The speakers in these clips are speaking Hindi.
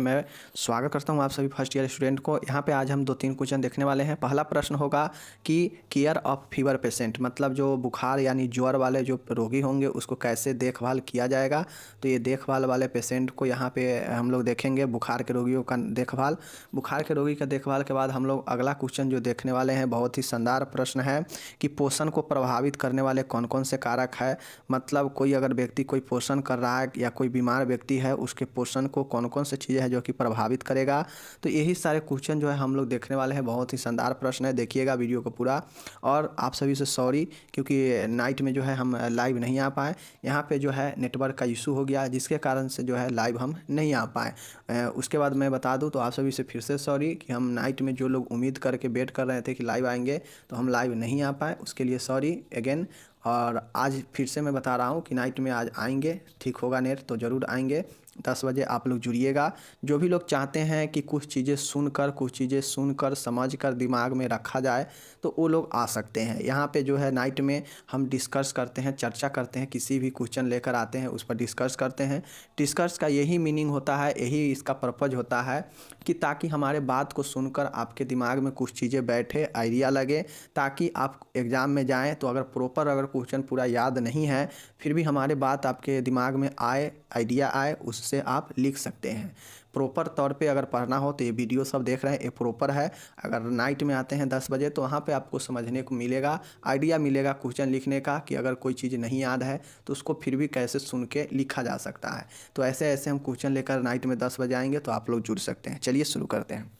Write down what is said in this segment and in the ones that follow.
मैं स्वागत करता हूं आप सभी फर्स्ट ईयर स्टूडेंट को। यहां पे आज हम 2-3 क्वेश्चन देखने वाले हैं। पहला प्रश्न होगा कि केयर ऑफ फीवर पेशेंट, मतलब जो बुखार यानी ज्वर वाले जो रोगी होंगे उसको कैसे देखभाल किया जाएगा। तो ये देखभाल वाले पेशेंट को यहाँ पे हम लोग देखेंगे, बुखार के रोगियों का देखभाल। बुखार के रोगी का देखभाल के बाद हम लोग अगला क्वेश्चन जो देखने वाले हैं बहुत ही शानदार प्रश्न है कि पोषण को प्रभावित करने वाले कौन कौन से कारक है। मतलब कोई अगर व्यक्ति कोई पोषण कर रहा है या कोई बीमार व्यक्ति है, उसके पोषण को कौन कौन सी चीज़ें हैं जो कि प्रभावित करेगा। तो यही सारे क्वेश्चन जो है हम लोग देखने वाले हैं। बहुत ही शानदार प्रश्न है, देखिएगा वीडियो को पूरा। और आप सभी से सॉरी, क्योंकि नाइट में जो है हम लाइव नहीं आ पाए। यहाँ पे जो है नेटवर्क का इशू हो गया, जिसके कारण से जो है लाइव हम नहीं आ पाए। उसके बाद मैं बता दूँ तो आप सभी से फिर से सॉरी कि हम नाइट में जो लोग उम्मीद करके वेट कर रहे थे कि लाइव आएंगे तो हम लाइव नहीं आ पाए, उसके लिए सॉरी अगेन। और आज फिर से मैं बता रहा हूँ कि नाइट में आज आएंगे, ठीक होगा नेट तो ज़रूर आएंगे। 10 बजे आप लोग जुड़िएगा। जो भी लोग चाहते हैं कि कुछ चीज़ें सुनकर समझकर दिमाग में रखा जाए तो वो लोग आ सकते हैं। यहाँ पे जो है नाइट में हम डिस्कस करते हैं, चर्चा करते हैं, किसी भी क्वेश्चन लेकर आते हैं उस पर डिस्कस करते हैं। डिस्कस का यही मीनिंग होता है, यही इसका पर्पज़ होता है कि ताकि हमारे बात को सुनकर आपके दिमाग में कुछ चीज़ें बैठे, आइडिया लगे, ताकि आप एग्ज़ाम में जाएँ तो अगर क्वेश्चन पूरा याद नहीं है फिर भी हमारे बात आपके दिमाग में आए, आइडिया आए, उससे आप लिख सकते हैं। प्रॉपर तौर पे अगर पढ़ना हो तो ये वीडियो सब देख रहे हैं, ये प्रॉपर है। अगर नाइट में आते हैं 10 बजे तो वहाँ पे आपको समझने को मिलेगा, आइडिया मिलेगा क्वेश्चन लिखने का कि अगर कोई चीज़ नहीं याद है तो उसको फिर भी कैसे सुन के लिखा जा सकता है। तो ऐसे ऐसे हम क्वेश्चन लेकर नाइट में 10 बजे आएंगे तो आप लोग जुड़ सकते हैं। चलिए शुरू करते हैं।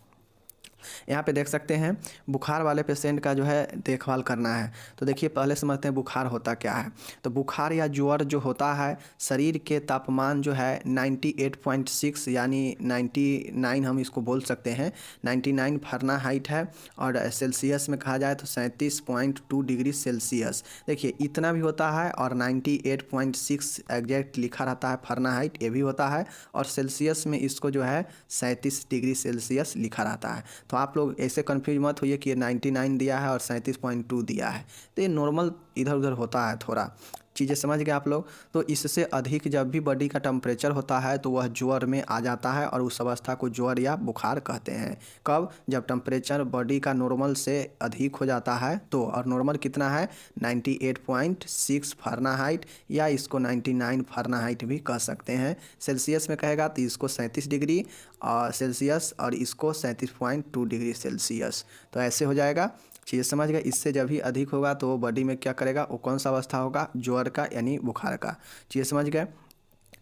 यहाँ पे देख सकते हैं बुखार वाले पेशेंट का जो है देखभाल करना है। तो देखिए पहले समझते हैं बुखार होता क्या है। तो बुखार या ज्वर जो होता है, शरीर के तापमान जो है 98.6 यानी 99 हम इसको बोल सकते हैं, 99 फ़ारेनहाइट है। और सेल्सियस में कहा जाए तो 37.2 डिग्री सेल्सियस। देखिए इतना भी होता है और 98.6 एग्जैक्ट लिखा रहता है फ़ारेनहाइट, ये भी होता है। और सेल्सियस में इसको जो है 37 डिग्री सेल्सियस लिखा रहता है। तो आप लोग ऐसे कन्फ्यूज मत होइए कि ये 99 दिया है और 37.2 दिया है, तो ये नॉर्मल इधर उधर होता है, थोड़ा चीज़ें समझ गए आप लोग। तो इससे अधिक जब भी बॉडी का टेम्परेचर होता है तो वह ज्वर में आ जाता है और उस अवस्था को ज्वर या बुखार कहते हैं। कब? जब टेम्परेचर बॉडी का नॉर्मल से अधिक हो जाता है तो। और नॉर्मल कितना है? 98.6 फ़ारेनहाइट, या इसको 99 फ़ारेनहाइट भी कह सकते हैं। सेल्सियस में कहेगा तो इसको 37 डिग्री सेल्सियस और इसको 37.2 डिग्री सेल्सियस। तो ऐसे हो जाएगा, चीज़ समझ गए। इससे जब भी अधिक होगा तो बॉडी में क्या करेगा, वो कौन सा अवस्था होगा? ज्वर का यानी बुखार का। चीज़ समझ गए।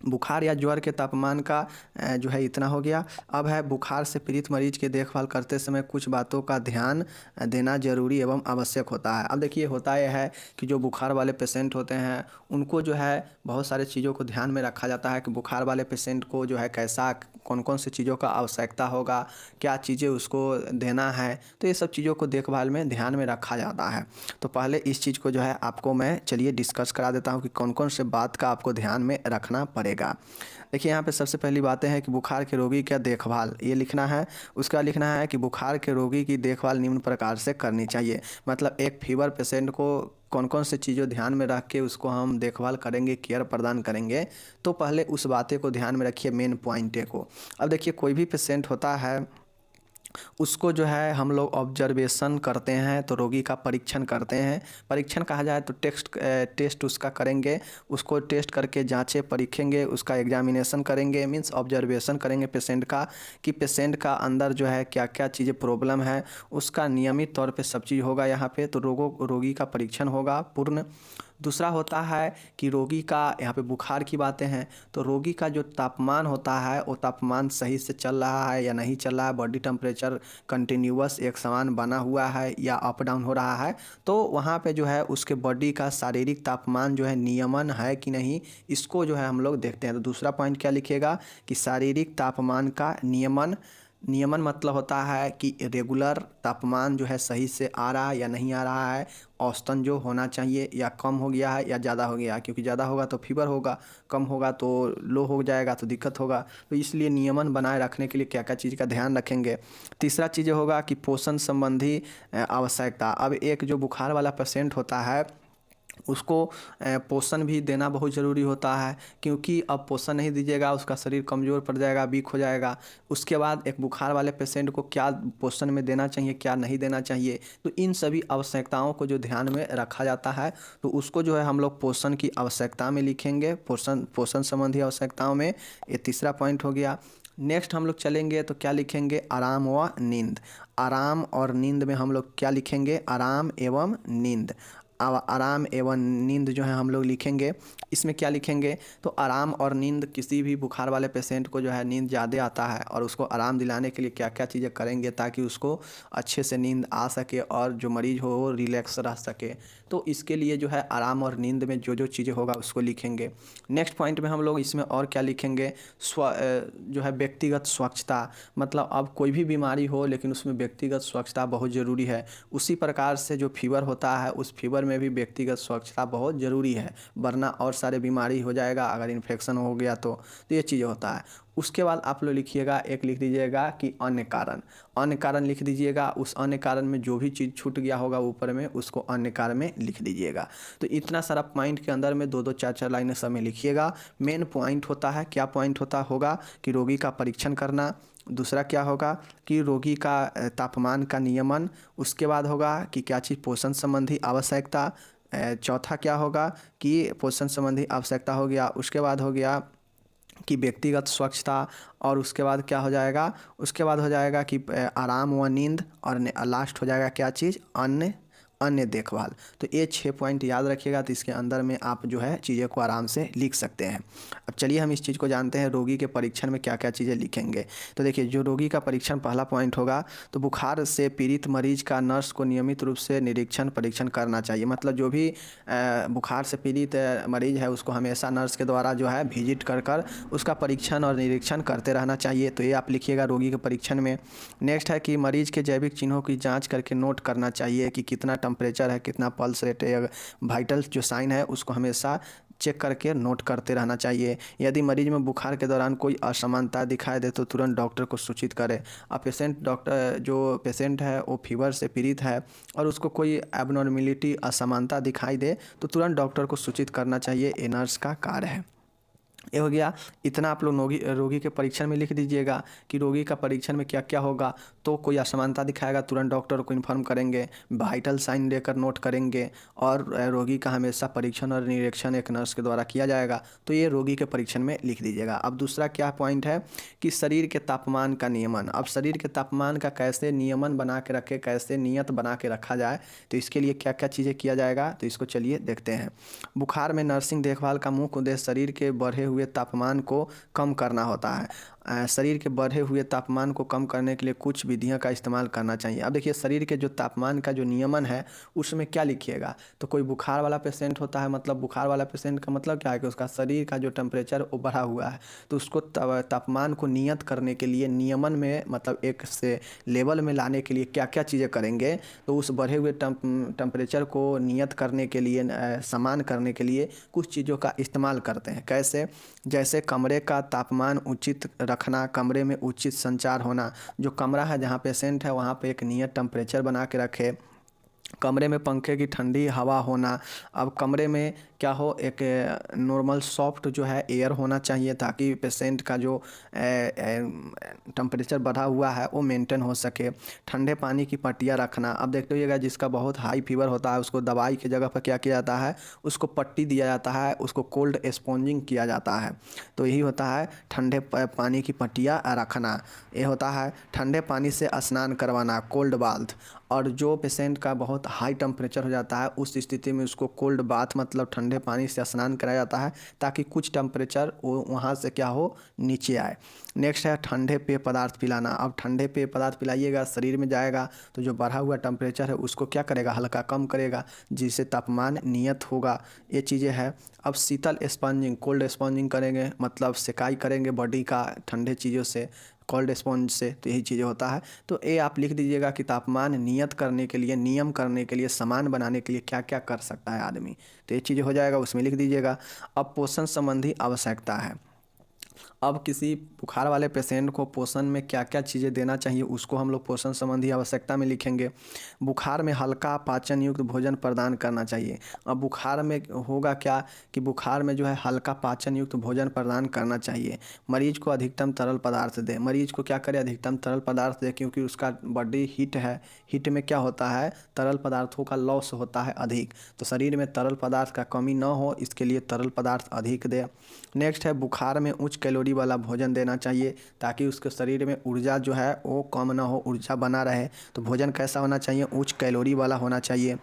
बुखार या ज्वर के तापमान का जो है इतना हो गया। अब है बुखार से पीड़ित मरीज की देखभाल करते समय कुछ बातों का ध्यान देना जरूरी एवं आवश्यक होता है। अब देखिए होता यह है कि जो बुखार वाले पेशेंट होते हैं उनको जो है बहुत सारे चीज़ों को ध्यान में रखा जाता है कि बुखार वाले पेशेंट को जो है कैसा, कौन कौन सी चीज़ों का आवश्यकता होगा, क्या चीज़ें उसको देना है। तो ये सब चीज़ों को देखभाल में ध्यान में रखा जाता है। तो पहले इस चीज़ को जो है आपको मैं चलिए डिस्कस करा देता हूँ कि कौन कौन से बात का आपको ध्यान में रखना पड़ेगा। देखिए यहाँ पे सबसे पहली बातें हैं कि बुखार के रोगी का देखभाल, ये लिखना है। उसका लिखना है कि बुखार के रोगी की देखभाल निम्न प्रकार से करनी चाहिए। मतलब एक फीवर पेशेंट को कौन कौन से चीज़ों ध्यान में रख के उसको हम देखभाल करेंगे, केयर प्रदान करेंगे। तो पहले उस बातें को ध्यान में रखिए, मेन पॉइंटे को। अब देखिए कोई भी पेशेंट होता है उसको जो है हम लोग ऑब्जर्वेशन करते हैं, तो रोगी का परीक्षण करते हैं। परीक्षण कहा जाए तो टेस्ट उसका करेंगे, उसको टेस्ट करके जांचें परीखेंगे, उसका एग्जामिनेशन करेंगे, मीन्स ऑब्जर्वेशन करेंगे पेशेंट का कि पेशेंट का अंदर जो है क्या क्या चीज़ें प्रॉब्लम है, उसका नियमित तौर पे सब चीज़ होगा यहाँ पे। तो रोगी का परीक्षण होगा पूर्ण। दूसरा होता है कि रोगी का, यहाँ पे बुखार की बातें हैं, तो रोगी का जो तापमान होता है वो तापमान सही से चल रहा है या नहीं चल रहा है, बॉडी टेम्परेचर कंटिन्यूअस एक समान बना हुआ है या अप डाउन हो रहा है। तो वहाँ पे जो है उसके बॉडी का शारीरिक तापमान जो है नियमन है कि नहीं, इसको जो है हम लोग देखते हैं। तो दूसरा पॉइंट क्या लिखिएगा कि शारीरिक तापमान का नियमन। नियमन मतलब होता है कि रेगुलर तापमान जो है सही से आ रहा है या नहीं आ रहा है, औसतन जो होना चाहिए या कम हो गया है या ज़्यादा हो गया है, क्योंकि ज़्यादा होगा तो फीवर होगा, कम होगा तो लो हो जाएगा तो दिक्कत होगा। तो इसलिए नियमन बनाए रखने के लिए क्या क्या चीज़ का ध्यान रखेंगे। तीसरा चीज़ होगा कि पोषण संबंधी आवश्यकता। अब एक जो बुखार वाला पेशेंट होता है उसको पोषण भी देना बहुत ज़रूरी होता है, क्योंकि अब पोषण नहीं दीजिएगा उसका शरीर कमज़ोर पड़ जाएगा, वीक हो जाएगा। उसके बाद एक बुखार वाले पेशेंट को क्या पोषण में देना चाहिए, क्या नहीं देना चाहिए, तो इन सभी आवश्यकताओं को जो ध्यान में रखा जाता है, तो उसको जो है हम लोग पोषण की आवश्यकता में लिखेंगे, पोषण पोषण संबंधी आवश्यकताओं में। ये तीसरा पॉइंट हो गया। नेक्स्ट हम लोग चलेंगे तो क्या लिखेंगे, आराम व नींद। आराम और नींद में हम लोग क्या लिखेंगे, आराम एवं नींद। आराम एवं नींद जो है हम लोग लिखेंगे। इसमें क्या लिखेंगे, तो आराम और नींद, किसी भी बुखार वाले पेशेंट को जो है नींद ज़्यादा आता है और उसको आराम दिलाने के लिए क्या क्या चीज़ें करेंगे ताकि उसको अच्छे से नींद आ सके और जो मरीज़ हो वो रिलैक्स रह सके। तो इसके लिए जो है आराम और नींद में जो जो चीज़ें होगा उसको लिखेंगे। नेक्स्ट पॉइंट में हम लोग इसमें और क्या लिखेंगे, जो है व्यक्तिगत स्वच्छता। मतलब अब कोई भी बीमारी हो लेकिन उसमें व्यक्तिगत स्वच्छता बहुत ज़रूरी है। उसी प्रकार से जो फीवर होता है उस फीवर में भी व्यक्तिगत स्वच्छता बहुत ज़रूरी है, वरना और सारे बीमारी हो जाएगा अगर इन्फेक्शन हो गया तो ये चीज़ होता है। उसके बाद आप लोग लिखिएगा, एक लिख दीजिएगा कि अन्य कारण। अन्य कारण लिख दीजिएगा, उस अन्य कारण में जो भी चीज़ छूट गया होगा ऊपर में उसको अन्य कारण में लिख दीजिएगा। तो इतना सारा पॉइंट के अंदर में दो दो चार चार लाइनें समय लिखिएगा। मेन पॉइंट होता है, क्या पॉइंट होगा कि रोगी का परीक्षण करना। दूसरा क्या होगा कि रोगी का तापमान का नियमन। उसके बाद होगा कि क्या चीज़ पोषण संबंधी आवश्यकता। चौथा क्या होगा कि पोषण संबंधी आवश्यकता हो गया। उसके बाद हो गया कि व्यक्तिगत स्वच्छता। और उसके बाद क्या हो जाएगा, उसके बाद हो जाएगा कि आराम व नींद। और लास्ट हो जाएगा क्या चीज़, अन्य अन्य देखभाल। तो ये 6 पॉइंट याद रखिएगा, तो इसके अंदर में आप जो है चीज़ें को आराम से लिख सकते हैं। अब चलिए हम इस चीज़ को जानते हैं, रोगी के परीक्षण में क्या क्या चीज़ें लिखेंगे। तो देखिए, जो रोगी का परीक्षण पहला पॉइंट होगा, तो बुखार से पीड़ित मरीज का नर्स को नियमित रूप से निरीक्षण परीक्षण करना चाहिए। मतलब जो भी बुखार से पीड़ित मरीज है उसको हमेशा नर्स के द्वारा जो है विजिट कर कर उसका परीक्षण और निरीक्षण करते रहना चाहिए। तो ये आप लिखिएगा रोगी के परीक्षण में। नेक्स्ट है कि मरीज के जैविक चिन्हों की जाँच करके नोट करना चाहिए कि कितना टेम्परेचर है, कितना पल्स रेट है, या वाइटल जो साइन है उसको हमेशा चेक करके नोट करते रहना चाहिए। यदि मरीज में बुखार के दौरान कोई असमानता दिखाई दे तो तुरंत डॉक्टर को सूचित करें। अब जो पेशेंट है वो फीवर से पीड़ित है और उसको कोई एबनॉर्मेलिटी असमानता दिखाई दे तो तुरंत डॉक्टर को सूचित करना चाहिए। ये नर्स का कार्य है। ये हो गया। इतना आप लोग रोगी के परीक्षण में लिख दीजिएगा कि रोगी का परीक्षण में क्या क्या होगा। तो कोई असमानता दिखाएगा तुरंत डॉक्टर को इन्फॉर्म करेंगे, वाइटल साइन लेकर नोट करेंगे, और रोगी का हमेशा परीक्षण और निरीक्षण एक नर्स के द्वारा किया जाएगा। तो ये रोगी के परीक्षण में लिख दीजिएगा। अब दूसरा क्या पॉइंट है कि शरीर के तापमान का नियमन। अब शरीर के तापमान का कैसे नियमन बना के रखे, कैसे नियत बना के रखा जाए, तो इसके लिए क्या क्या चीज़ें किया जाएगा, तो इसको चलिए देखते हैं। बुखार में नर्सिंग देखभाल का मुख्य उद्देश्य शरीर के बढ़े हुए तापमान को कम करना होता है। शरीर के बढ़े हुए तापमान को कम करने के लिए कुछ विधियों का इस्तेमाल करना चाहिए। अब देखिए, शरीर के जो तापमान का जो नियमन है उसमें क्या लिखिएगा, तो कोई बुखार वाला पेशेंट होता है, मतलब बुखार वाला पेशेंट का मतलब क्या है कि उसका शरीर का जो टेम्परेचर वो बढ़ा हुआ है, तो उसको तापमान को नियत करने के लिए नियमन में, मतलब एक से लेवल में लाने के लिए क्या क्या चीज़ें करेंगे, तो उस बढ़े हुए टेम्परेचर को नियत करने के लिए, समान करने के लिए कुछ चीज़ों का इस्तेमाल करते हैं। कैसे, जैसे कमरे का तापमान उचित रखना, कमरे में उचित संचार होना। जो कमरा है जहाँ पेशेंट है वहाँ पे एक नियत टेम्परेचर बना के रखे। कमरे में पंखे की ठंडी हवा होना। अब कमरे में क्या हो, एक नॉर्मल सॉफ्ट जो है एयर होना चाहिए ताकि पेशेंट का जो टेम्परेचर बढ़ा हुआ है वो मेंटेन हो सके। ठंडे पानी की पट्टियाँ रखना। अब देख लीजिएगा, जिसका बहुत हाई फीवर होता है उसको दवाई की जगह पर क्या किया जाता है, उसको पट्टी दिया जाता है, उसको कोल्ड स्पॉन्जिंग किया जाता है। तो यही होता है ठंडे पानी की पट्टियाँ रखना। ये होता है ठंडे पानी से स्नान करवाना, कोल्ड बाथ। और जो पेशेंट का बहुत हाई टेम्परेचर हो जाता है उस स्थिति में उसको कोल्ड बाथ, मतलब ठंडे पानी से स्नान कराया जाता है ताकि कुछ टेम्परेचर वो वहाँ से क्या हो, नीचे आए। नेक्स्ट है ठंडे पेय पदार्थ पिलाना। अब ठंडे पेय पदार्थ पिलाइएगा, शरीर में जाएगा तो जो बढ़ा हुआ टेम्परेचर है उसको क्या करेगा, हल्का कम करेगा, जिससे तापमान नियत होगा। ये चीज़ें हैं। अब शीतल स्पंजिंग, कोल्ड स्पंजिंग करेंगे, मतलब सेकाई करेंगे बॉडी का ठंडे चीज़ों से, कोल्ड स्पॉन्ज से। तो यही चीज़ें होता है। तो ये आप लिख दीजिएगा कि तापमान नियत करने के लिए, नियम करने के लिए, समान बनाने के लिए क्या क्या कर सकता है आदमी। तो ये चीज़ें हो जाएगा, उसमें लिख दीजिएगा। अब पोषण संबंधी आवश्यकता है। अब किसी बुखार वाले पेशेंट को पोषण में क्या क्या चीज़ें देना चाहिए उसको हम लोग पोषण संबंधी आवश्यकता में लिखेंगे। बुखार में हल्का पाचन युक्त भोजन प्रदान करना चाहिए। अब बुखार में होगा क्या कि बुखार में जो है हल्का पाचन युक्त भोजन प्रदान करना चाहिए। मरीज को अधिकतम तरल पदार्थ दें। मरीज को क्या करें, अधिकतम तरल पदार्थ दें, क्योंकि उसका बॉडी हीट है। हीट में क्या होता है, तरल पदार्थों का लॉस होता है अधिक, तो शरीर में तरल पदार्थ का कमी न हो इसके लिए तरल पदार्थ अधिक दें। नेक्स्ट है बुखार में उच्च कैलोरी वाला भोजन देना चाहिए ताकि उसके शरीर में ऊर्जा जो है वो कम ना हो, ऊर्जा बना रहे। तो भोजन कैसा होना चाहिए, उच्च कैलोरी वाला होना चाहिए।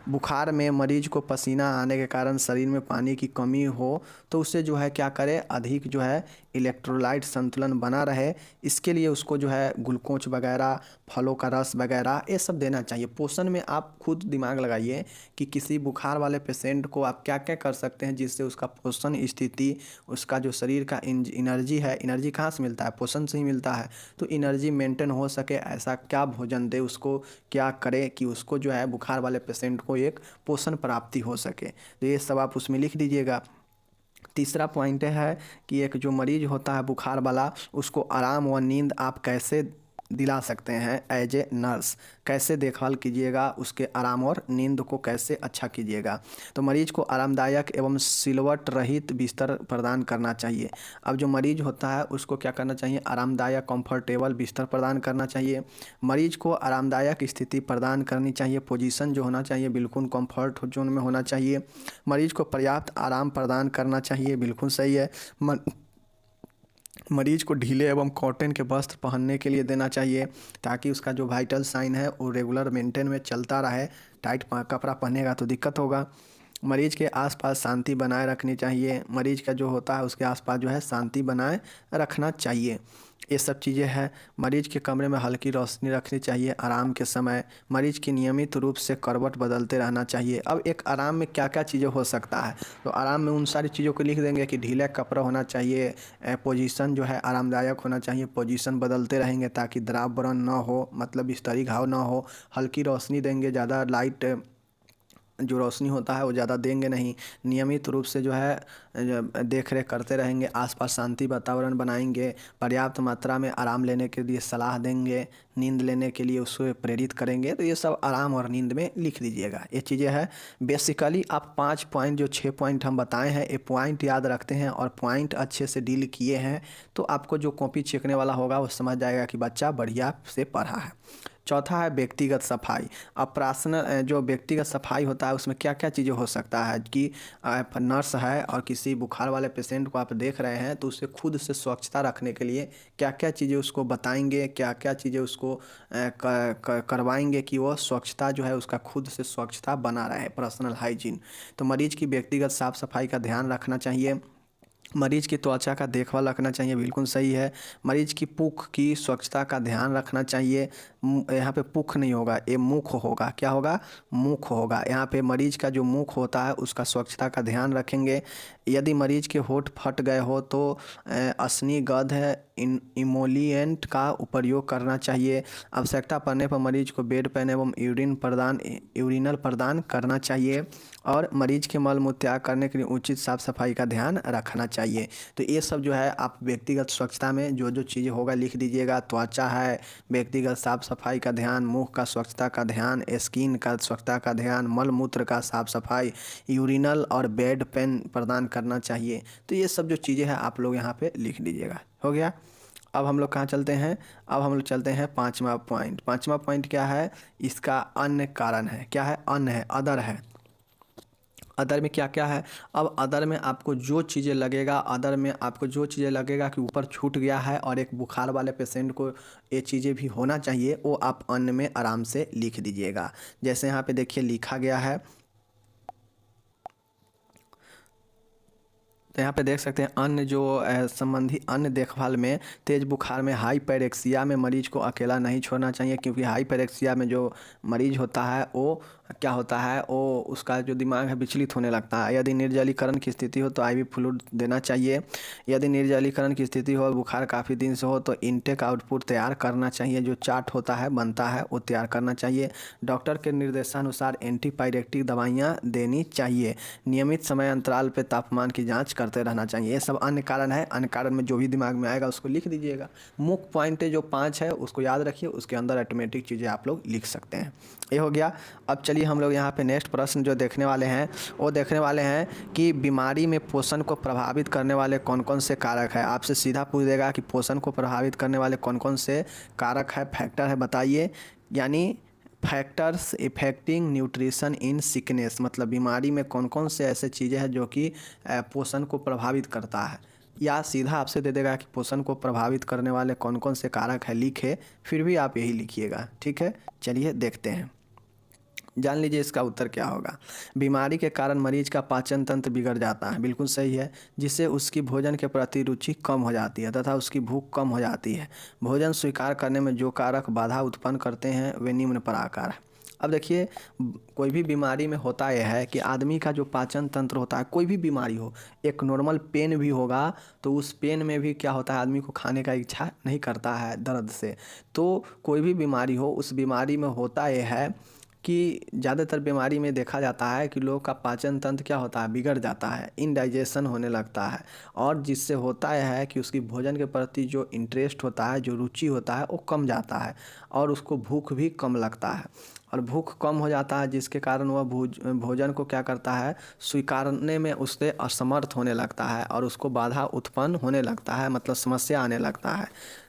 बुखार में मरीज को पसीना आने के कारण शरीर में पानी की कमी हो तो उससे जो है क्या करें, अधिक जो है इलेक्ट्रोलाइट संतुलन बना रहे, इसके लिए उसको जो है ग्लूकोज वगैरह, फलों का रस वगैरह ये सब देना चाहिए। पोषण में आप खुद दिमाग लगाइए कि किसी बुखार वाले पेशेंट को आप क्या क्या कर सकते हैं जिससे उसका पोषण स्थिति, उसका जो शरीर का एनर्जी है, एनर्जी कहाँ से मिलता है, पोषण से ही मिलता है। तो एनर्जी मेंटेन हो सके ऐसा क्या भोजन दे उसको, क्या करे कि उसको जो है बुखार वाले पेशेंट को एक पोषण प्राप्ति हो सके। तो ये सब आप उसमें लिख दीजिएगा। तीसरा पॉइंट है कि एक जो मरीज होता है बुखार वाला उसको आराम व नींद आप कैसे दिला सकते हैं एज ए नर्स, कैसे देखभाल कीजिएगा, उसके आराम और नींद को कैसे अच्छा कीजिएगा। तो मरीज को आरामदायक एवं सिलवट रहित बिस्तर प्रदान करना चाहिए। अब जो मरीज होता है उसको क्या करना चाहिए, आरामदायक कंफर्टेबल बिस्तर प्रदान करना चाहिए। मरीज को आरामदायक स्थिति प्रदान करनी चाहिए, पोजीशन जो होना चाहिए बिल्कुल कंफर्ट जोन में होना चाहिए। मरीज को पर्याप्त आराम प्रदान करना चाहिए, बिल्कुल सही है। मरीज को ढीले एवं कॉटन के वस्त्र पहनने के लिए देना चाहिए ताकि उसका जो वाइटल साइन है वो रेगुलर मेंटेन में चलता रहे। टाइट कपड़ा पहनेगा तो दिक्कत होगा। मरीज के आसपास शांति बनाए रखनी चाहिए। मरीज का जो होता है उसके आसपास जो है शांति बनाए रखना चाहिए। ये सब चीज़ें हैं। मरीज के कमरे में हल्की रोशनी रखनी चाहिए आराम के समय। मरीज की नियमित रूप से करवट बदलते रहना चाहिए। अब एक आराम में क्या क्या चीज़ें हो सकता है, तो आराम में उन सारी चीज़ों को लिख देंगे कि ढीला कपड़ा होना चाहिए, पोजीशन जो है आरामदायक होना चाहिए, पोजीशन बदलते रहेंगे ताकि दरार बर्न ना हो, मतलब बिस्तरी घाव ना हो। हल्की रोशनी देंगे, ज़्यादा लाइट जो रोशनी होता है वो ज़्यादा देंगे नहीं। नियमित रूप से जो है देख रेख करते रहेंगे, आसपास शांति वातावरण बनाएंगे। पर्याप्त मात्रा में आराम लेने के लिए सलाह देंगे, नींद लेने के लिए उसको प्रेरित करेंगे। तो ये सब आराम और नींद में लिख दीजिएगा। ये चीज़ें हैं। बेसिकली आप 5 पॉइंट, जो 6 पॉइंट हम बताए हैं, ये पॉइंट याद रखते हैं और पॉइंट अच्छे से डील किए हैं तो आपको जो कॉपी चेकने वाला होगा वो समझ जाएगा कि बच्चा बढ़िया से पढ़ा है। चौथा है व्यक्तिगत सफाई। अब पर्सनल जो व्यक्तिगत सफाई होता है उसमें क्या क्या चीज़ें हो सकता है कि आप नर्स है और किसी बुखार वाले पेशेंट को आप देख रहे हैं तो उसे खुद से स्वच्छता रखने के लिए क्या क्या चीज़ें उसको बताएंगे, क्या क्या चीज़ें उसको करवाएंगे कि वो स्वच्छता जो है उसका खुद से स्वच्छता बना रहे, पर्सनल हाइजीन। तो मरीज की व्यक्तिगत साफ सफाई का ध्यान रखना चाहिए। मरीज की त्वचा का देखभाल रखना चाहिए, बिल्कुल सही है। मरीज की पुख की स्वच्छता का ध्यान रखना चाहिए। यहाँ पे पुख नहीं होगा, ये मुख होगा। क्या होगा, मुख होगा। यहाँ पे मरीज का जो मुख होता है उसका स्वच्छता का ध्यान रखेंगे। यदि मरीज के होंठ फट गए हो तो असनीगंध इमोलिएंट का उपयोग करना चाहिए। आवश्यकता पड़ने पर मरीज को बेड पैन एवं यूरिनल प्रदान करना चाहिए और मरीज के मल मूत्र त्याग करने के लिए उचित साफ सफाई का ध्यान रखना चाहिए। तो ये सब जो है आप व्यक्तिगत स्वच्छता में जो जो चीज़ें होगा लिख दीजिएगा। त्वचा है, व्यक्तिगत साफ सफाई का ध्यान, मुख का स्वच्छता का ध्यान, स्किन का स्वच्छता का ध्यान, मल मूत्र का साफ सफाई, यूरिनल और बेड पैन प्रदान करना चाहिए। तो ये सब जो चीज़ें हैं आप लोग यहाँ पे लिख लीजिएगा। हो गया। अब हम लोग कहाँ चलते हैं, अब हम लोग चलते हैं 5वां पॉइंट। 5वां पॉइंट क्या है, इसका अन्य कारण है। क्या है, अन्य है, अदर है। अदर में क्या क्या है, अब अदर में आपको जो चीज़ें लगेगा, अदर में आपको जो चीज़ें लगेगा कि ऊपर छूट गया है और एक बुखार वाले पेशेंट को ये चीज़ें भी होना चाहिए, वो आप अन्य में आराम से लिख दीजिएगा। जैसे यहाँ पे देखिए लिखा गया है, तो यहाँ पे देख सकते हैं अन्य जो संबंधी अन्य देखभाल में तेज बुखार में हाइपरेक्सिया में मरीज को अकेला नहीं छोड़ना चाहिए, क्योंकि हाइपरेक्सिया में जो मरीज होता है वो क्या होता है, वो उसका जो दिमाग है विचलित होने लगता है। यदि निर्जलीकरण की स्थिति हो तो आईवी फ्लूइड देना चाहिए। यदि निर्जलीकरण की स्थिति हो, बुखार काफ़ी दिन से हो तो इनटेक आउटपुट तैयार करना चाहिए। जो चार्ट होता है बनता है वो तैयार करना चाहिए। डॉक्टर के निर्देशानुसार एंटीपायरेटिक दवाइयाँ देनी चाहिए। नियमित समय अंतराल पर तापमान की जाँच करते रहना चाहिए। ये सब अन्य कारण है, अन्य कारण में जो भी दिमाग में आएगा उसको लिख दीजिएगा। मुख्य पॉइंट जो 5 है उसको याद रखिए, उसके अंदर ऑटोमेटिक चीज़ें आप लोग लिख सकते हैं। ये हो गया। अब चलिए हम लोग यहाँ पे नेक्स्ट प्रश्न जो देखने वाले हैं वो देखने वाले हैं कि बीमारी में पोषण को प्रभावित करने वाले कौन कौन से कारक है। आपसे सीधा पूछ देगा कि पोषण को प्रभावित करने वाले कौन कौन से कारक है, फैक्टर है, बताइए। यानी factors affecting nutrition in sickness, मतलब बीमारी में कौन कौन से ऐसे चीज़ें हैं जो कि पोषण को प्रभावित करता है। या सीधा आपसे दे देगा कि पोषण को प्रभावित करने वाले कौन कौन से कारक है, लिखे, फिर भी आप यही लिखिएगा, ठीक है। चलिए देखते हैं, जान लीजिए इसका उत्तर क्या होगा। बीमारी के कारण मरीज का पाचन तंत्र बिगड़ जाता है, बिल्कुल सही है, जिससे उसकी भोजन के प्रति रुचि कम हो जाती है तथा उसकी भूख कम हो जाती है। भोजन स्वीकार करने में जो कारक बाधा उत्पन्न करते हैं वे निम्न प्रकार है। अब देखिए, कोई भी बीमारी में होता यह है कि आदमी का जो पाचन तंत्र होता है, कोई भी बीमारी हो, एक नॉर्मल पेन भी होगा तो उस पेन में भी क्या होता है, आदमी को खाने का इच्छा नहीं करता है दर्द से। तो कोई भी बीमारी हो, उस बीमारी में होता यह है कि ज़्यादातर बीमारी में देखा जाता है कि लोगों का पाचन तंत्र क्या होता है, बिगड़ जाता है, इनडाइजेशन होने लगता है, और जिससे होता यह है कि उसकी भोजन के प्रति जो इंटरेस्ट होता है, जो रुचि होता है, वो कम जाता है और उसको भूख भी कम लगता है। और भूख कम हो जाता है जिसके कारण वह भोजन को क्या करता है, स्वीकारने में उससे असमर्थ होने लगता है और उसको बाधा उत्पन्न होने लगता है, मतलब समस्या आने लगता है।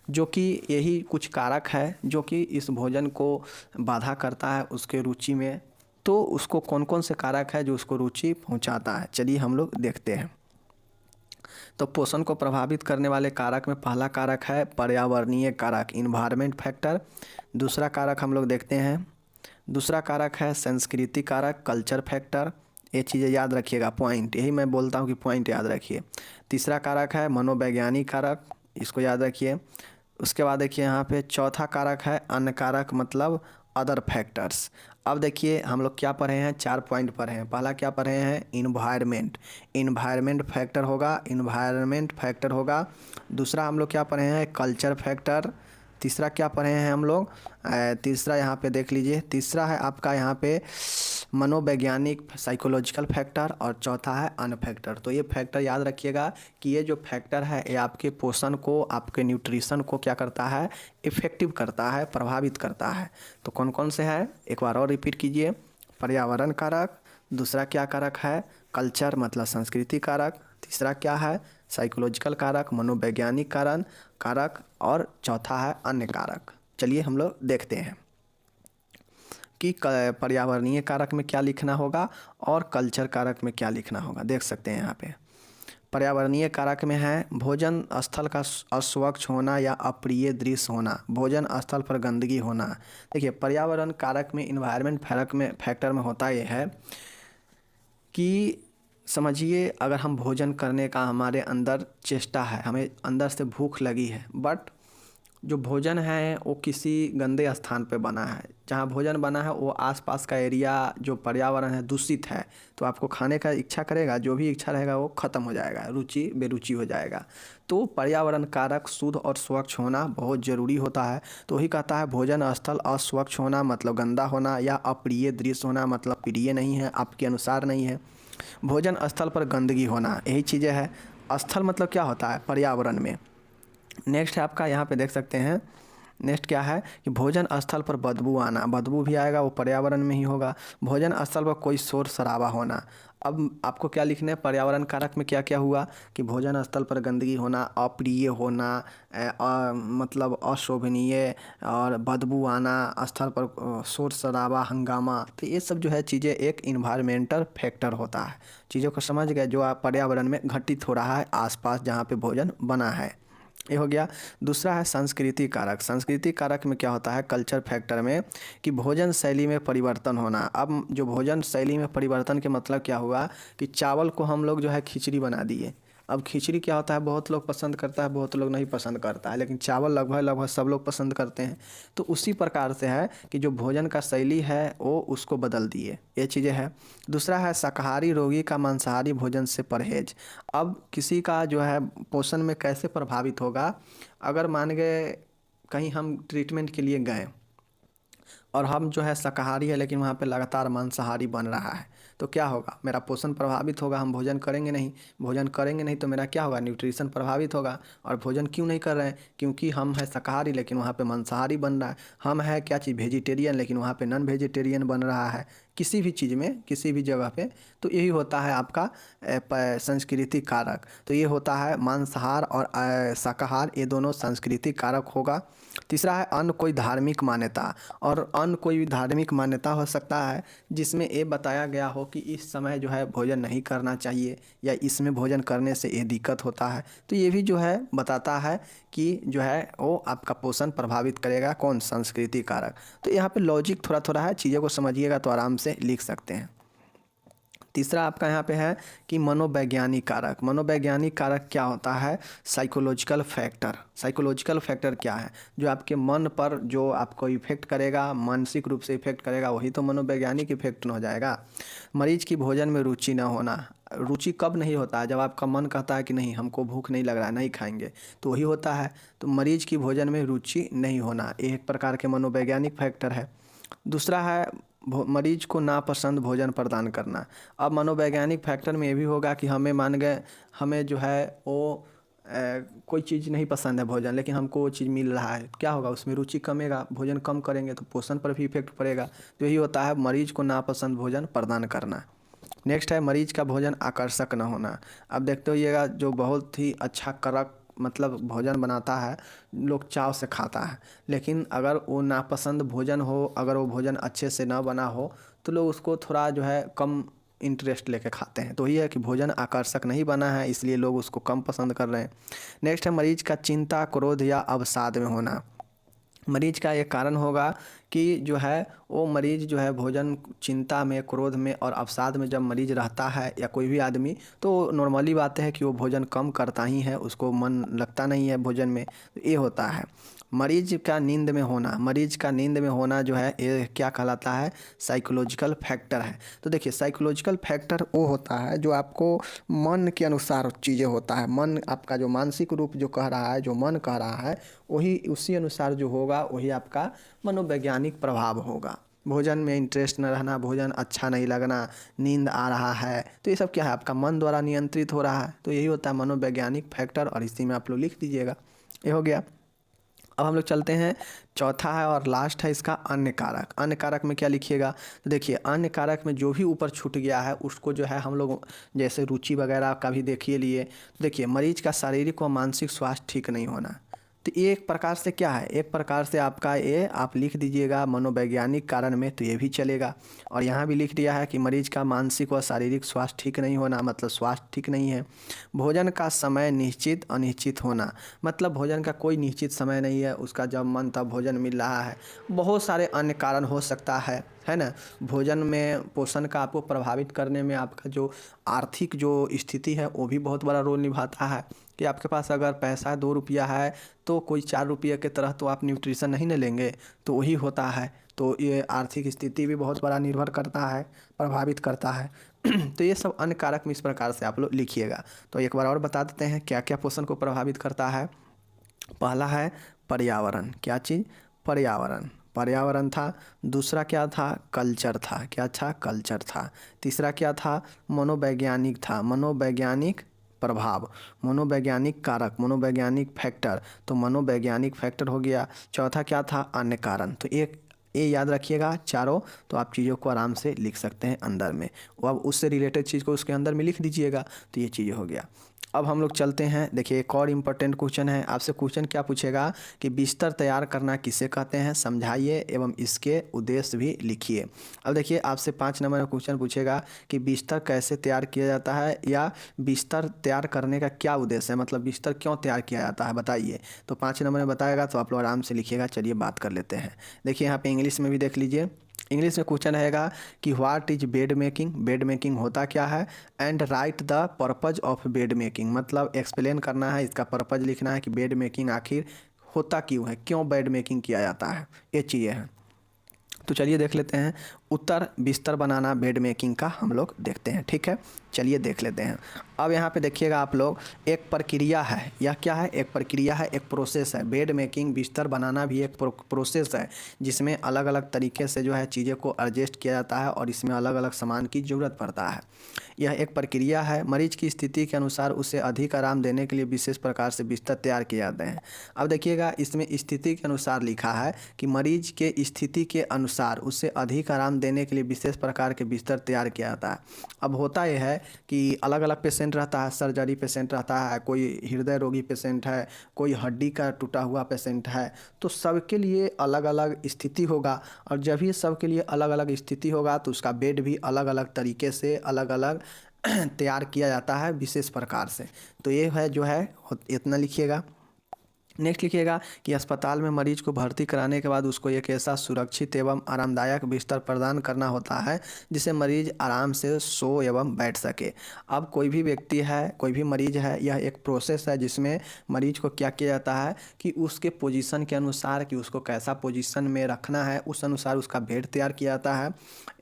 जो कि यही कुछ कारक है जो कि इस भोजन को बाधा करता है उसके रुचि में। तो उसको कौन कौन से कारक है जो उसको रुचि पहुंचाता है, चलिए हम लोग देखते हैं। तो पोषण को प्रभावित करने वाले कारक में पहला कारक है पर्यावरणीय कारक, इन्वायरमेंट फैक्टर। दूसरा कारक हम लोग देखते हैं, दूसरा कारक है संस्कृति कारक, कल्चर फैक्टर। ये चीज़ें याद रखिएगा, पॉइंट, यही मैं बोलता हूँ कि पॉइंट याद रखिए। तीसरा कारक है मनोवैज्ञानिक कारक, इसको याद रखिए। उसके बाद देखिए यहाँ पे चौथा कारक है अन्य कारक, मतलब अदर फैक्टर्स। अब देखिए हम लोग क्या पढ़े हैं, 4 पॉइंट पढ़े हैं। पहला क्या पढ़े हैं, इन्वायरमेंट, इन्वायरमेंट फैक्टर होगा, इन्वायरमेंट फैक्टर होगा। दूसरा हम लोग क्या पढ़े हैं, कल्चर फैक्टर। तीसरा क्या पढ़े हैं हम लोग, तीसरा यहाँ पे देख लीजिए, तीसरा है आपका यहाँ पे मनोवैज्ञानिक साइकोलॉजिकल फैक्टर, और चौथा है अन्य फैक्टर। तो ये फैक्टर याद रखिएगा कि ये जो फैक्टर है ये आपके पोषण को, आपके न्यूट्रिशन को क्या करता है, इफेक्टिव करता है, प्रभावित करता है। तो कौन कौन से हैं, एक बार और रिपीट कीजिए। पर्यावरण कारक, दूसरा क्या कारक है, कल्चर मतलब संस्कृति कारक, तीसरा क्या है, साइकोलॉजिकल कारक, मनोवैज्ञानिक कारण कारक, और चौथा है अन्य कारक। चलिए हम लोग देखते हैं कि पर्यावरणीय कारक में क्या लिखना होगा और कल्चर कारक में क्या लिखना होगा। देख सकते हैं यहाँ पे पर्यावरणीय कारक में है भोजन स्थल का अस्वच्छ होना या अप्रिय दृश्य होना, भोजन स्थल पर गंदगी होना। देखिए पर्यावरण कारक में, इन्वायरमेंट फैक्टर में होता यह है कि समझिए अगर हम भोजन करने का हमारे अंदर चेष्टा है, हमें अंदर से भूख लगी है, बट जो भोजन है वो किसी गंदे स्थान पे बना है, जहाँ भोजन बना है वो आसपास का एरिया जो पर्यावरण है दूषित है, तो आपको खाने का इच्छा करेगा, जो भी इच्छा रहेगा वो ख़त्म हो जाएगा, रुचि बेरुचि हो जाएगा। तो पर्यावरण कारक शुद्ध और स्वच्छ होना बहुत ज़रूरी होता है। तो वही कहता है भोजन स्थल अस्वच्छ होना मतलब गंदा होना, या अप्रिय दृश्य होना मतलब प्रिय नहीं है, आपके अनुसार नहीं है। भोजन स्थल पर गंदगी होना, यही चीज़ें है। स्थल मतलब क्या होता है, पर्यावरण में। नेक्स्ट है आपका, यहाँ पे देख सकते हैं, नेक्स्ट क्या है कि भोजन स्थल पर बदबू आना, बदबू भी आएगा, वो पर्यावरण में ही होगा। भोजन स्थल पर कोई शोर शराबा होना। अब आपको क्या लिखना है, पर्यावरण कारक में क्या क्या हुआ कि भोजन स्थल पर गंदगी होना, अप्रिय होना, मतलब अशोभनीय, और बदबू आना, स्थल पर शोर शराबा, हंगामा। तो ये सब जो है चीज़ें एक इन्वायरमेंटल फैक्टर होता है। चीज़ों को समझ गए, जो आप पर्यावरण में घटित हो रहा है आसपास जहाँ पे भोजन बना है, ये हो गया। दूसरा है संस्कृति कारक, संस्कृति कारक में क्या होता है, कल्चर फैक्टर में, कि भोजन शैली में परिवर्तन होना। अब जो भोजन शैली में परिवर्तन के मतलब क्या हुआ कि चावल को हम लोग जो है खिचड़ी बना दिए। अब खिचड़ी क्या होता है, बहुत लोग पसंद करता है, बहुत लोग नहीं पसंद करता है, लेकिन चावल लगभग सब लोग पसंद करते हैं। तो उसी प्रकार से है कि जो भोजन का शैली है वो उसको बदल दिए, ये चीज़ें हैं। दूसरा है शाकाहारी रोगी का मांसाहारी भोजन से परहेज। अब किसी का जो है पोषण में कैसे प्रभावित होगा, अगर मान गए कहीं हम ट्रीटमेंट के लिए गए और हम जो है शाकाहारी है लेकिन वहाँ पे लगातार मांसाहारी बन रहा है, तो क्या होगा, मेरा पोषण प्रभावित होगा, हम भोजन करेंगे नहीं तो मेरा क्या होगा, न्यूट्रिशन प्रभावित होगा। और भोजन क्यों नहीं कर रहे हैं, क्योंकि हम है शाकाहारी लेकिन वहाँ पे मांसाहारी बन रहा है, हम है क्या चीज़ वेजिटेरियन लेकिन वहाँ पे नॉन वेजिटेरियन बन रहा है, किसी भी चीज़ में किसी भी जगह पे। तो यही होता है आपका सांस्कृतिक कारक। तो ये होता है मांसाहार और शाकाहार, ये दोनों सांस्कृतिक कारक होगा। तीसरा है अन्य कोई धार्मिक मान्यता, और अन्य कोई भी धार्मिक मान्यता हो सकता है जिसमें ये बताया गया हो कि इस समय जो है भोजन नहीं करना चाहिए या इसमें भोजन करने से ये दिक्कत होता है। तो ये भी जो है बताता है कि जो है वो आपका पोषण प्रभावित करेगा, कौन, सांस्कृतिक कारक। तो यहाँ पे लॉजिक थोड़ा थोड़ा है, चीज़ों को समझिएगा तो आराम से लिख सकते हैं। तीसरा आपका यहाँ पे है कि मनोवैज्ञानिक कारक। मनोवैज्ञानिक कारक क्या होता है, साइकोलॉजिकल फैक्टर। साइकोलॉजिकल फैक्टर क्या है, जो आपके मन पर जो आपको इफेक्ट करेगा, मानसिक रूप से इफेक्ट करेगा, वही तो मनोवैज्ञानिक इफेक्ट हो जाएगा। मरीज की भोजन में रुचि न होना। रुचि कब नहीं होता है, जब आपका मन कहता है कि नहीं हमको भूख नहीं लग रहा है, नहीं खाएंगे, तो वही होता है। तो मरीज की भोजन में रुचि नहीं होना, ये एक प्रकार के मनोवैज्ञानिक फैक्टर है। दूसरा है मरीज को नापसंद भोजन प्रदान करना। अब मनोवैज्ञानिक फैक्टर में ये भी होगा कि हमें मान गए, हमें जो है वो कोई चीज़ नहीं पसंद है भोजन, लेकिन हमको वो चीज़ मिल रहा है, क्या होगा, उसमें रुचि कमेगा, भोजन कम करेंगे तो पोषण पर भी इफेक्ट पड़ेगा। तो यही होता है मरीज को नापसंद भोजन प्रदान करना। नेक्स्ट है मरीज का भोजन आकर्षक न होना। अब देखते होइएगा जो बहुत ही अच्छा कड़क मतलब भोजन बनाता है, लोग चाव से खाता है, लेकिन अगर वो नापसंद भोजन हो, अगर वो भोजन अच्छे से ना बना हो, तो लोग उसको थोड़ा जो है कम इंटरेस्ट लेके खाते हैं। तो ये है कि भोजन आकर्षक नहीं बना है, इसलिए लोग उसको कम पसंद कर रहे हैं। नेक्स्ट है मरीज का चिंता, क्रोध या अवसाद में होना। मरीज का ये कारण होगा कि जो है वो मरीज जो है भोजन चिंता में, क्रोध में और अवसाद में जब मरीज रहता है या कोई भी आदमी, तो नॉर्मली बात है कि वो भोजन कम करता ही है, उसको मन लगता नहीं है भोजन में। तो ये होता है मरीज का नींद में होना। मरीज का नींद में होना जो है ये क्या कहलाता है, साइकोलॉजिकल फैक्टर है। तो देखिए साइकोलॉजिकल फैक्टर वो होता है जो आपको मन के अनुसार चीज़ें होता है, मन आपका जो मानसिक रूप जो कह रहा है, जो मन कह रहा है, वही उसी अनुसार जो होगा वही आपका मनोवैज्ञानिक प्रभाव होगा। भोजन में इंटरेस्ट न रहना, भोजन अच्छा नहीं लगना, नींद आ रहा है, तो ये सब क्या है, आपका मन द्वारा नियंत्रित हो रहा है। तो यही होता है मनोवैज्ञानिक फैक्टर, और इसी में आप लोग लिख दीजिएगा, ये हो गया। अब हम लोग चलते हैं, चौथा है और लास्ट है इसका अन्य कारक। अन्य कारक में क्या लिखिएगा, तो देखिए अन्य कारक में जो भी ऊपर छूट गया है उसको जो है हम लोग जैसे रुचि वगैरह का भी देखिए लिए। तो देखिए मरीज का शारीरिक व मानसिक स्वास्थ्य ठीक नहीं होना, तो ये एक प्रकार से क्या है, एक प्रकार से आपका ये आप लिख दीजिएगा मनोवैज्ञानिक कारण में, तो ये भी चलेगा। और यहाँ भी लिख दिया है कि मरीज का मानसिक व शारीरिक स्वास्थ्य ठीक नहीं होना, मतलब स्वास्थ्य ठीक नहीं है। भोजन का समय निश्चित अनिश्चित होना, मतलब भोजन का कोई निश्चित समय नहीं है, उसका जब मन तब भोजन मिल रहा है। बहुत सारे अन्य कारण हो सकता है ना। भोजन में पोषण का आपको प्रभावित करने में आपका जो आर्थिक जो स्थिति है वो भी बहुत बड़ा रोल निभाता है, कि आपके पास अगर पैसा 2 रुपया है तो कोई 4 रुपये के तरह तो आप न्यूट्रिशन नहीं न लेंगे, तो वही होता है। तो ये आर्थिक स्थिति भी बहुत बड़ा निर्भर करता है, प्रभावित करता है। तो ये सब अन्य कारक में इस प्रकार से आप लोग लिखिएगा। तो एक बार और बता देते हैं क्या क्या पोषण को प्रभावित करता है। पहला है पर्यावरण, क्या चीज़, पर्यावरण, पर्यावरण था। दूसरा क्या था, कल्चर था, क्या था, कल्चर था। तीसरा क्या था, मनोवैज्ञानिक था, मनोवैज्ञानिक प्रभाव, मनोवैज्ञानिक कारक, मनोवैज्ञानिक फैक्टर, तो मनोवैज्ञानिक फैक्टर हो गया। चौथा क्या था, अन्य कारण। तो एक ये याद रखिएगा चारों, तो आप चीज़ों को आराम से लिख सकते हैं अंदर में, अब उससे रिलेटेड चीज़ को उसके अंदर में लिख दीजिएगा। तो ये चीज़ हो गया। अब हम लोग चलते हैं, देखिए एक और इम्पोर्टेंट क्वेश्चन है। आपसे क्वेश्चन क्या पूछेगा कि बिस्तर तैयार करना किसे कहते हैं, समझाइए एवं इसके उद्देश्य भी लिखिए। अब देखिए आपसे 5 नंबर का क्वेश्चन पूछेगा कि बिस्तर कैसे तैयार किया जाता है, या बिस्तर तैयार करने का क्या उद्देश्य है, मतलब बिस्तर क्यों तैयार किया जाता है बताइए। तो 5 नंबर में बताएगा, तो आप लोग आराम से लिखिएगा। चलिए बात कर लेते हैं। देखिए यहाँ पे इंग्लिश में भी देख लीजिए। इंग्लिश में क्वेश्चन रहेगा कि what is bed making, bed making होता क्या है, and right the purpose of bed making, मतलब एक्सप्लेन करना है, इसका पर्पज लिखना है कि बेड मेकिंग आखिर होता क्यों है, क्यों बेड मेकिंग किया जाता है, ये चीज़ें हैं। तो चलिए देख लेते हैं। उत्तर बिस्तर बनाना बेड मेकिंग का हम लोग देखते हैं। ठीक है, चलिए देख लेते हैं। अब यहाँ पे देखिएगा आप लोग, एक प्रक्रिया है। यह क्या है? एक प्रक्रिया है, एक प्रोसेस है। बेड मेकिंग, बिस्तर बनाना भी एक प्रोसेस है, जिसमें अलग अलग तरीके से जो है चीज़ें को एडजस्ट किया जाता है और इसमें अलग अलग सामान की ज़रूरत पड़ता है। यह एक प्रक्रिया है। मरीज की स्थिति के अनुसार उसे अधिक आराम देने के लिए विशेष प्रकार से बिस्तर तैयार किए जाते हैं। अब देखिएगा, इसमें स्थिति के अनुसार लिखा है कि मरीज के स्थिति के अनुसार उसे अधिक आराम देने के लिए विशेष प्रकार के बिस्तर तैयार किया जाता है। अब होता यह है कि अलग अलग पेशेंट रहता है, सर्जरी पेशेंट रहता है, कोई हृदय रोगी पेशेंट है, कोई हड्डी का टूटा हुआ पेशेंट है, तो सबके लिए अलग अलग स्थिति होगा। और जब भी सबके लिए अलग अलग स्थिति होगा तो उसका बेड भी अलग अलग तरीके से अलग अलग तैयार किया जाता है विशेष प्रकार से। तो ये है जो है, इतना लिखिएगा। नेक्स्ट लिखिएगा कि अस्पताल में मरीज को भर्ती कराने के बाद उसको एक ऐसा सुरक्षित एवं आरामदायक बिस्तर प्रदान करना होता है जिसे मरीज आराम से सो एवं बैठ सके। अब कोई भी व्यक्ति है, कोई भी मरीज है, यह एक प्रोसेस है जिसमें मरीज को क्या किया जाता है कि उसके पोजीशन के अनुसार, कि उसको कैसा पोजीशन में रखना है, उस अनुसार उसका बेड तैयार किया जाता है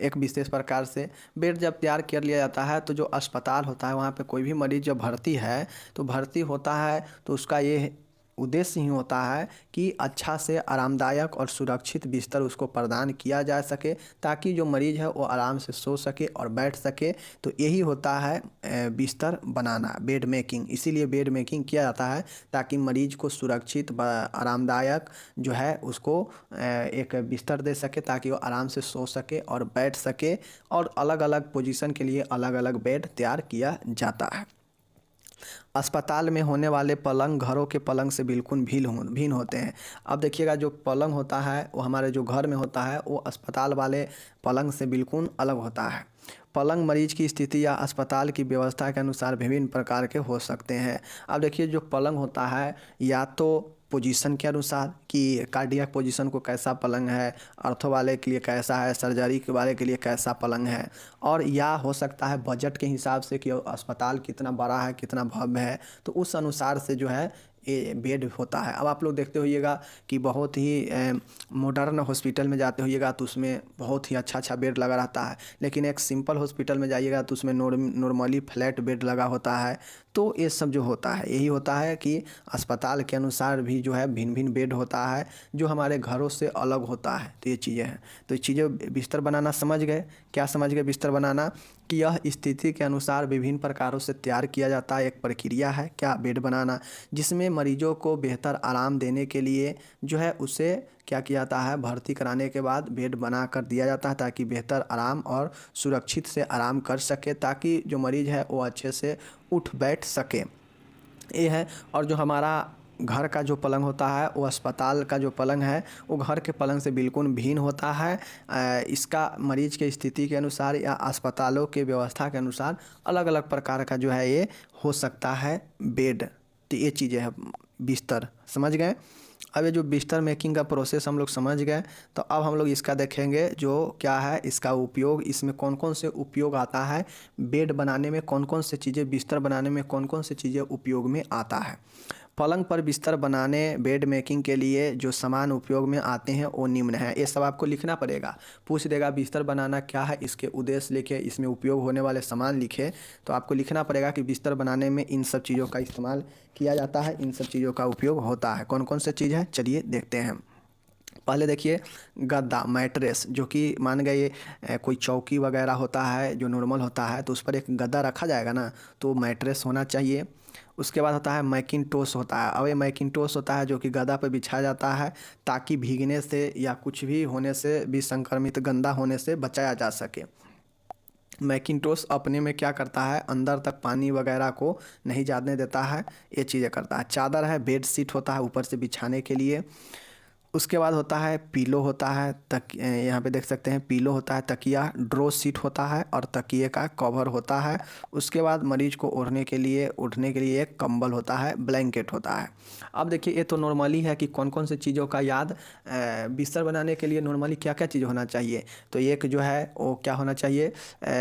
एक विशेष प्रकार से। बेड जब तैयार कर लिया जाता है तो जो अस्पताल होता है वहाँ पर कोई भी मरीज जब भर्ती है तो भर्ती होता है तो उसका ये उद्देश्य ही होता है कि अच्छा से आरामदायक और सुरक्षित बिस्तर उसको प्रदान किया जा सके, ताकि जो मरीज़ है वो आराम से सो सके और बैठ सके। तो यही होता है बिस्तर बनाना, बेड मेकिंग। इसीलिए बेड मेकिंग किया जाता है ताकि मरीज़ को सुरक्षित आरामदायक जो है उसको एक बिस्तर दे सके, ताकि वो आराम से सो सके और बैठ सके। और अलग अलग पोजीशन के लिए अलग अलग बेड तैयार किया जाता है। अस्पताल में होने वाले पलंग घरों के पलंग से बिल्कुल भिन्न होते हैं। अब देखिएगा, जो पलंग होता है वो हमारे जो घर में होता है वो अस्पताल वाले पलंग से बिल्कुल अलग होता है। पलंग मरीज की स्थिति या अस्पताल की व्यवस्था के अनुसार विभिन्न प्रकार के हो सकते हैं। अब देखिए, जो पलंग होता है या तो पोजीशन के अनुसार कि कार्डियक पोजीशन को कैसा पलंग है, अर्थो वाले के लिए कैसा है, सर्जरी के वाले के लिए कैसा पलंग है, और या हो सकता है बजट के हिसाब से कि अस्पताल कितना बड़ा है, कितना भव्य है, तो उस अनुसार से जो है ये बेड होता है। अब आप लोग देखते होइएगा कि बहुत ही मॉडर्न हॉस्पिटल में जाते होइएगा तो उसमें बहुत ही अच्छा बेड लगा रहता है, लेकिन एक सिंपल हॉस्पिटल में जाइएगा तो उसमें नॉर्मली फ्लैट बेड लगा होता है। तो ये सब जो होता है यही होता है कि अस्पताल के अनुसार भी जो है भिन्न भिन्न बेड होता है जो हमारे घरों से अलग होता है। तो ये चीज़ें हैं। तो ये चीज़ें बिस्तर बनाना समझ गए। क्या समझ गए? बिस्तर बनाना कि यह स्थिति के अनुसार विभिन्न प्रकारों से तैयार किया जाता है, एक प्रक्रिया है क्या बेड बनाना, जिसमें मरीजों को बेहतर आराम देने के लिए जो है उसे क्या किया जाता है, भर्ती कराने के बाद बेड बना कर दिया जाता है ताकि बेहतर आराम और सुरक्षित से आराम कर सके, ताकि जो मरीज़ है वो अच्छे से उठ बैठ सके। ये है। और जो हमारा घर का जो पलंग होता है वो अस्पताल का जो पलंग है वो घर के पलंग से बिल्कुल भिन्न होता है। इसका मरीज के स्थिति के अनुसार या अस्पतालों के व्यवस्था के अनुसार अलग अलग प्रकार का जो है ये हो सकता है बेड। तो ये चीज़ें हैं। बिस्तर समझ गए। अब ये जो बिस्तर मेकिंग का प्रोसेस हम लोग समझ गए, तो अब हम लोग इसका देखेंगे जो क्या है इसका उपयोग, इसमें कौन कौन से उपयोग आता है, बेड बनाने में कौन कौन से चीज़ें, बिस्तर बनाने में कौन कौन से चीज़ें उपयोग में आता है। पलंग पर बिस्तर बनाने बेड मेकिंग के लिए जो सामान उपयोग में आते हैं वो निम्न है। ये सब आपको लिखना पड़ेगा। पूछ देगा बिस्तर बनाना क्या है, इसके उद्देश्य लिखे, इसमें उपयोग होने वाले सामान लिखे। तो आपको लिखना पड़ेगा कि बिस्तर बनाने में इन सब चीज़ों का इस्तेमाल किया जाता है, इन सब चीज़ों का उपयोग होता है। कौन कौन से चीज़ है चलिए देखते हैं। पहले देखिए, गद्दा मैट्रेस, जो कि मान गए कोई चौकी वगैरह होता है जो नॉर्मल होता है तो उस पर एक गद्दा रखा जाएगा ना, तो मैट्रेस होना चाहिए। उसके बाद होता है मैकिनटोश होता है। अब ये मैकिनटोश होता है जो कि गद्दा पर बिछाया जाता है ताकि भीगने से या कुछ भी होने से भी संक्रमित गंदा होने से बचाया जा सके। मैकिनटोश अपने में क्या करता है, अंदर तक पानी वगैरह को नहीं जाने देता है, ये चीज़ें करता है। चादर है, बेड शीट होता है ऊपर से बिछाने के लिए। उसके बाद होता है पीलो होता है, यहाँ पे देख सकते हैं पीलो होता है, तकिया ड्रो सीट होता है और तकिए का कवर होता है। उसके बाद मरीज को ओढ़ने के लिए उठने के लिए एक कंबल होता है, ब्लैंकेट होता है। अब देखिए, ये तो नॉर्मली है कि कौन कौन सी चीज़ों का याद बिस्तर बनाने के लिए नॉर्मली क्या क्या चीज़ होना चाहिए। तो एक जो है वो क्या होना चाहिए,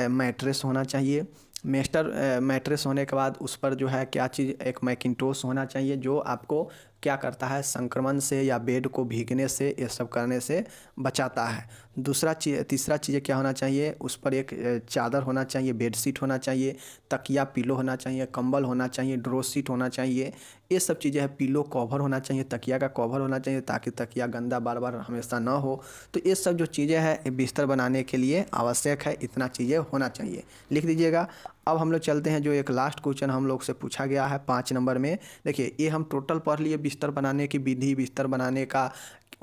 मैट्रेस होना चाहिए। मैट्रेस होने के बाद उस पर जो है क्या चीज़, एक मैकिनटोश होना चाहिए जो आपको क्या करता है, संक्रमण से या बेड को भीगने से, ये सब करने से बचाता है। तीसरा चीज़ क्या होना चाहिए, उस पर एक चादर होना चाहिए, बेडशीट होना चाहिए, तकिया पिलो होना चाहिए, कंबल होना चाहिए, ड्रो शीट होना चाहिए। ये सब चीज़ें हैं। पिलो कवर होना चाहिए, तकिया का कवर होना चाहिए ताकि तकिया गंदा बार बार हमेशा ना हो। तो ये सब जो चीज़ें हैं बिस्तर बनाने के लिए आवश्यक है, इतना चीज़ें होना चाहिए, लिख दीजिएगा। अब हम लोग चलते हैं, जो एक लास्ट क्वेश्चन हम लोग से पूछा गया है 5 नंबर में। देखिए, ये हम टोटल पढ़ लिए बिस्तर बनाने की विधि, बिस्तर बनाने का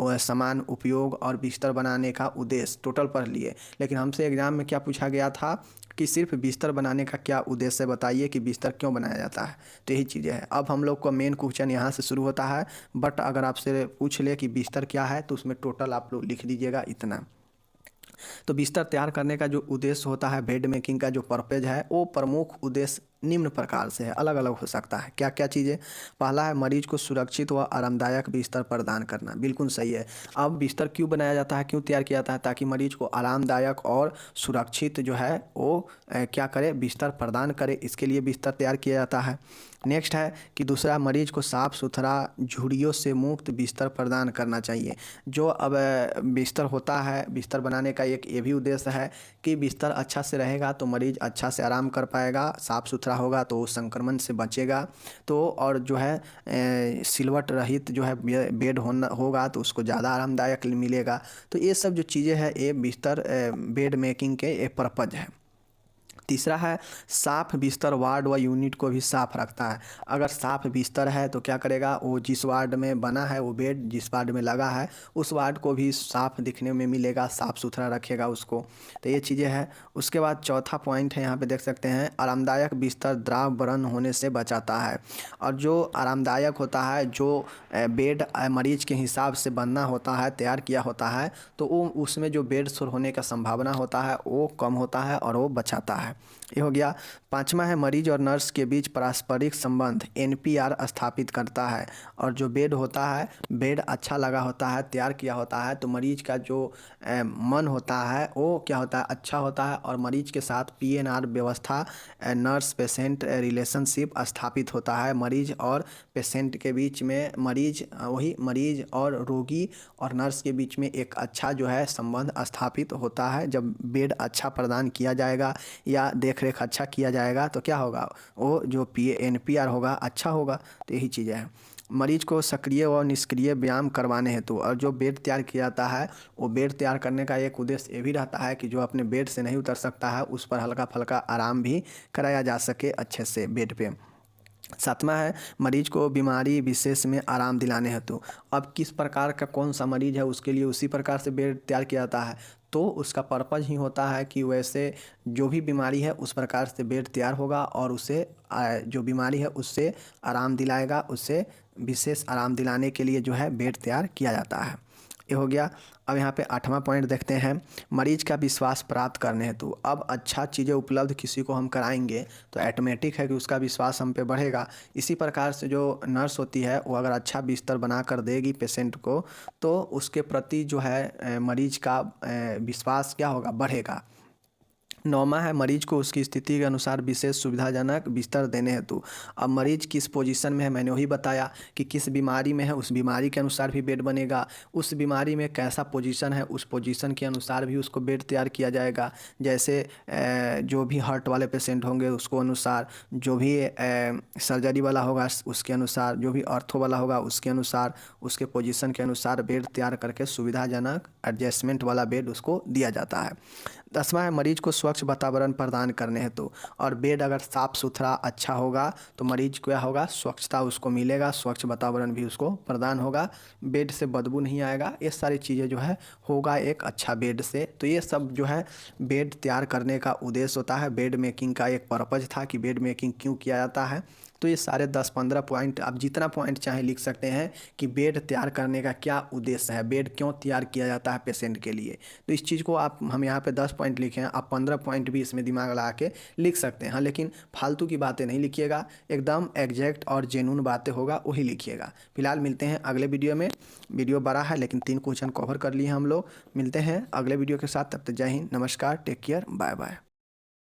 सामान उपयोग और बिस्तर बनाने का उद्देश्य टोटल पढ़ लिए। लेकिन हमसे एग्जाम में क्या पूछा गया था कि सिर्फ बिस्तर बनाने का क्या उद्देश्य है, बताइए कि बिस्तर क्यों बनाया जाता है। तो यही चीज़ें हैं। अब हम लोग का मेन क्वेश्चन यहाँ से शुरू होता है, बट अगर आपसे पूछ ले कि बिस्तर क्या है तो उसमें टोटल आप लोग लिख दीजिएगा इतना। तो बिस्तर तैयार करने का जो उद्देश्य होता है, बेड मेकिंग का जो पर्पज है, वो प्रमुख उद्देश्य निम्न प्रकार से है, अलग अलग हो सकता है। क्या क्या चीज़ें, पहला है मरीज को सुरक्षित व आरामदायक बिस्तर प्रदान करना, बिल्कुल सही है। अब बिस्तर क्यों बनाया जाता है, क्यों तैयार किया जाता है, ताकि मरीज को आरामदायक और सुरक्षित जो है वो क्या करे, बिस्तर प्रदान करे, इसके लिए बिस्तर तैयार किया जाता है। नेक्स्ट है कि दूसरा, मरीज को साफ़ सुथरा झुर्रियों से मुक्त बिस्तर प्रदान करना चाहिए। जो अब बिस्तर होता है, बिस्तर बनाने का एक ये भी उद्देश्य है कि बिस्तर अच्छा से रहेगा तो मरीज अच्छा से आराम कर पाएगा, साफ़ सुथरा होगा तो संक्रमण से बचेगा। तो और जो है सिलवट रहित जो है बेड होगा तो उसको ज़्यादा आरामदायक मिलेगा। तो ये सब जो चीज़ें हैं ये बिस्तर बेड मेकिंग के एक पर्पज है। तीसरा है, साफ़ बिस्तर वार्ड व यूनिट को भी साफ़ रखता है। अगर साफ़ बिस्तर है तो क्या करेगा, वो जिस वार्ड में बना है वो बेड जिस वार्ड में लगा है उस वार्ड को भी साफ़ दिखने में मिलेगा, साफ़ सुथरा रखेगा उसको। तो ये चीज़ें हैं। उसके बाद चौथा पॉइंट है, यहाँ पे देख सकते हैं, आरामदायक बिस्तर द्राव बरन होने से बचाता है। और जो आरामदायक होता है, जो बेड मरीज के हिसाब से बनना होता है, तैयार किया होता है, तो वो उसमें जो बेड सोर होने का संभावना होता है वो कम होता है और वो बचाता है। ये हो गया। पांचवा है, मरीज और नर्स के बीच पारस्परिक संबंध एनपीआर स्थापित करता है। और जो बेड होता है, बेड अच्छा लगा होता है, तैयार किया होता है, तो मरीज का जो मन होता है वो क्या होता है, अच्छा होता है। और मरीज के साथ पीएनआर व्यवस्था, नर्स पेशेंट रिलेशनशिप स्थापित होता है। मरीज और पेशेंट के बीच में, मरीज और रोगी और नर्स के बीच में एक अच्छा जो है संबंध स्थापित होता है। जब बेड अच्छा प्रदान किया जाएगा या देख रेख अच्छा किया जाएगा तो क्या होगा, वो जो एनपीआर होगा अच्छा होगा। तो यही चीज़ें हैं। मरीज को सक्रिय व निष्क्रिय व्यायाम करवाने हेतु, और जो बेड तैयार किया जाता है वो बेड तैयार करने का एक उद्देश्य ये भी रहता है कि जो अपने बेड से नहीं उतर सकता है उस पर हल्का फुल्का आराम भी कराया जा सके अच्छे से बेड पे। सातवां है, मरीज को बीमारी विशेष में आराम दिलाने हेतु। अब किस प्रकार का कौन सा मरीज है उसके लिए उसी प्रकार से बेड तैयार किया जाता है, तो उसका पर्पज ही होता है कि वैसे जो भी बीमारी है उस प्रकार से बेड तैयार होगा और उसे जो बीमारी है उससे आराम दिलाएगा, उससे विशेष आराम दिलाने के लिए जो है बेड तैयार किया जाता है। ये हो गया। अब यहाँ पे 8वां पॉइंट देखते हैं, मरीज का विश्वास प्राप्त करने हेतु। अब अच्छा चीज़ें उपलब्ध किसी को हम कराएंगे तो ऑटोमेटिक है कि उसका विश्वास हम पे बढ़ेगा। इसी प्रकार से जो नर्स होती है वो अगर अच्छा बिस्तर बना कर देगी पेशेंट को तो उसके प्रति जो है मरीज का विश्वास क्या होगा, बढ़ेगा। 9वां है, मरीज को उसकी स्थिति के अनुसार विशेष सुविधाजनक बिस्तर देने हेतु। अब मरीज किस पोजीशन में है, मैंने वही बताया कि किस बीमारी में है उस बीमारी के अनुसार भी बेड बनेगा। उस बीमारी में कैसा पोजीशन है उस पोजीशन के अनुसार भी उसको बेड तैयार किया जाएगा। जैसे जो भी हार्ट वाले पेशेंट होंगे उसको अनुसार, जो भी सर्जरी वाला होगा उसके अनुसार, जो भी ऑर्थो वाला होगा उसके अनुसार, उसके पोजीशन के अनुसार बेड तैयार करके सुविधाजनक एडजस्टमेंट वाला बेड उसको दिया जाता है। 10वां है, मरीज को स्वच्छ वातावरण प्रदान करने हेतु। और बेड अगर साफ़ सुथरा अच्छा होगा तो मरीज को क्या होगा, स्वच्छता उसको मिलेगा, स्वच्छ वातावरण भी उसको प्रदान होगा, बेड से बदबू नहीं आएगा। ये सारी चीज़ें जो है होगा एक अच्छा बेड से। तो ये सब जो है बेड तैयार करने का उद्देश्य होता है। बेड मेकिंग का एक पर्पज था कि बेड मेकिंग क्यों किया जाता है। तो ये सारे 10-15 पॉइंट, आप जितना पॉइंट चाहे लिख सकते हैं कि बेड तैयार करने का क्या उद्देश्य है, बेड क्यों तैयार किया जाता है पेशेंट के लिए। तो इस चीज़ को हम यहाँ पे 10 पॉइंट लिखे हैं, आप 15 पॉइंट भी इसमें दिमाग लगा के लिख सकते हैं। हाँ, लेकिन फालतू की बातें नहीं लिखिएगा, एकदम एग्जैक्ट और जेन्युइन बातें होगा वही लिखिएगा। फिलहाल मिलते हैं अगले वीडियो में। वीडियो बड़ा है लेकिन 3 क्वेश्चन कवर कर लिए हम लोग। मिलते हैं अगले वीडियो के साथ, तब तक जय हिंद, नमस्कार, टेक केयर, बाय बाय।